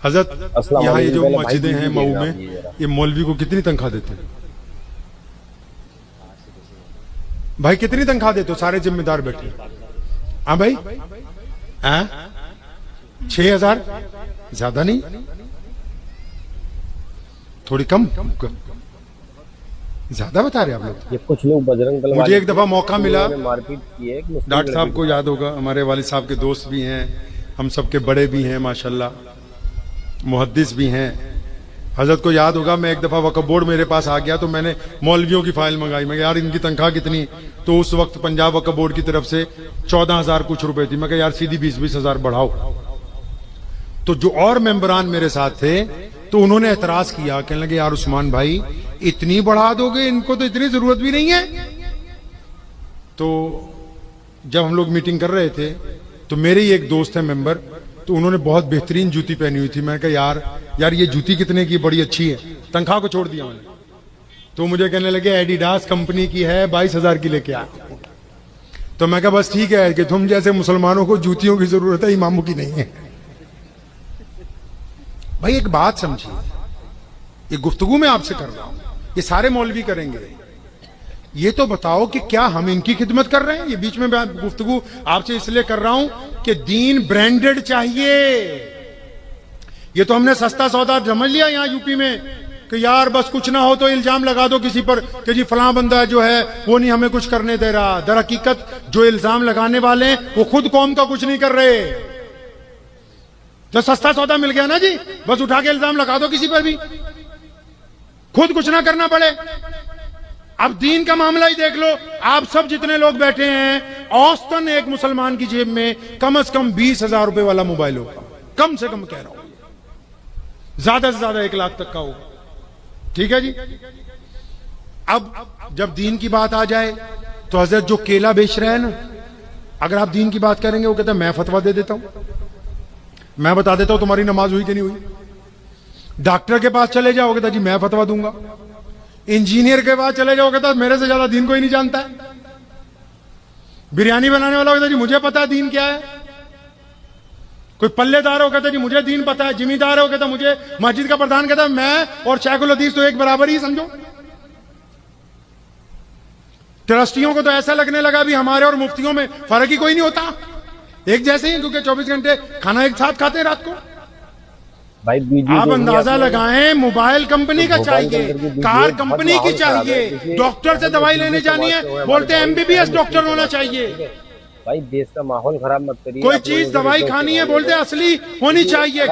हजरत यहाँ ये जो मस्जिदें हैं मऊ में, ये मौलवी को कितनी तनख्वाह देते हैं भाई? कितनी तनख्वाह देते हो? सारे जिम्मेदार बैठे। हाँ भाई, 6,000? ज्यादा नहीं, थोड़ी कम? ज्यादा बता रहे आप लोग। ये कुछ लोग बजरंग दल, मुझे एक दफा मौका मिला, मारपीट की है। डॉक्टर साहब को याद होगा, हमारे वालिद साहब के दोस्त भी हैं, हम सबके बड़े भी हैं माशाल्लाह, मुहद्दिस भी हैं। हजरत को याद होगा, मैं एक दफा वक्फ बोर्ड मेरे पास आ गया तो मैंने मौलवियों की फाइल मंगाई। मैं यार इनकी तनख्वाह कितनी? तो उस वक्त पंजाब वक्फ बोर्ड की तरफ से 14,000 कुछ रुपए थी। मैं कहा यार सीधी 20-20 हजार बढ़ाओ। तो जो और मेंबरान मेरे साथ थे तो उन्होंने एतराज किया, कहने लगे यार उस्मान भाई इतनी बढ़ा दोगे, इनको तो इतनी जरूरत भी नहीं है। तो जब हम लोग मीटिंग कर रहे थे तो मेरे ही एक दोस्त है मेंबर, तो उन्होंने बहुत बेहतरीन जूती पहनी हुई थी। मैं कहा यार ये जूती कितने की? बड़ी अच्छी है। तनख्वाह को छोड़ दिया मैंने। तो मुझे कहने लगे एडिडास कंपनी की है, 22,000 की लेके आ। तो मैं कहा बस ठीक है कि तुम जैसे मुसलमानों को जूतियों की जरूरत है, इमामों की नहीं है। भाई एक बात समझिए, ये गुफ्तगू मैं आपसे कर रहा हूं, ये सारे मौलवी करेंगे। ये तो बताओ कि क्या हम इनकी खिदमत कर रहे हैं? ये बीच में मैं गुफ्तगू आपसे इसलिए कर रहा हूं कि दीन ब्रांडेड चाहिए। ये तो हमने सस्ता सौदा समझ लिया यहां यूपी में कि यार बस कुछ ना हो तो इल्जाम लगा दो किसी पर कि जी फलां बंदा जो है वो नहीं हमें कुछ करने दे रहा। दर हकीकत जो इल्जाम लगाने वाले हैं वो खुद कौम का कुछ नहीं कर रहे। जो सस्ता सौदा मिल गया ना जी, बस उठा के इल्जाम लगा दो किसी पर भी, खुद कुछ ना करना पड़े। अब दीन का मामला ही देख लो, आप सब जितने लोग बैठे हैं, औसतन एक मुसलमान की जेब में कम से कम 20,000 रुपए वाला मोबाइल होगा, कम से कम कह रहा हूं, ज्यादा से ज्यादा 1 लाख तक का होगा। ठीक है जी। अब जब दीन की बात आ जाए तो हजरत जो केला बेच रहे हैं ना, अगर आप दीन की बात करेंगे वो कहता है मैं फतवा दे देता हूं, मैं बता देता हूं तुम्हारी नमाज हुई कि नहीं हुई। डॉक्टर के पास चले जाओ, कहता जी मैं फतवा दूंगा। इंजीनियर के पास चले जाओ, कहता मेरे से ज्यादा दीन कोई नहीं जानता है। बिरयानी बनाने वाला कहता जी मुझे पता है दीन क्या है। कोई पल्लेदार हो, कहता जी मुझे दीन पता है। जिम्मेदार हो, कहता मुझे। मस्जिद का प्रधान कहता मैं और शेखुल हदीस तो एक बराबर ही समझो। ट्रस्टियों को तो ऐसा लगने लगा भी हमारे और मुफ्तियों में फर्क ही कोई नहीं होता, एक जैसे ही, क्योंकि 24 घंटे खाना एक साथ खाते हैं रात को। भाई आप अंदाजा लगाएं, मोबाइल कंपनी का चाहिए, कार कंपनी की चाहिए, डॉक्टर से दवाई लेने जानी है बोलते हैं MBBS डॉक्टर होना चाहिए। भाई देश का माहौल खराब मत करिए। कोई चीज दवाई खानी है बोलते असली होनी चाहिए।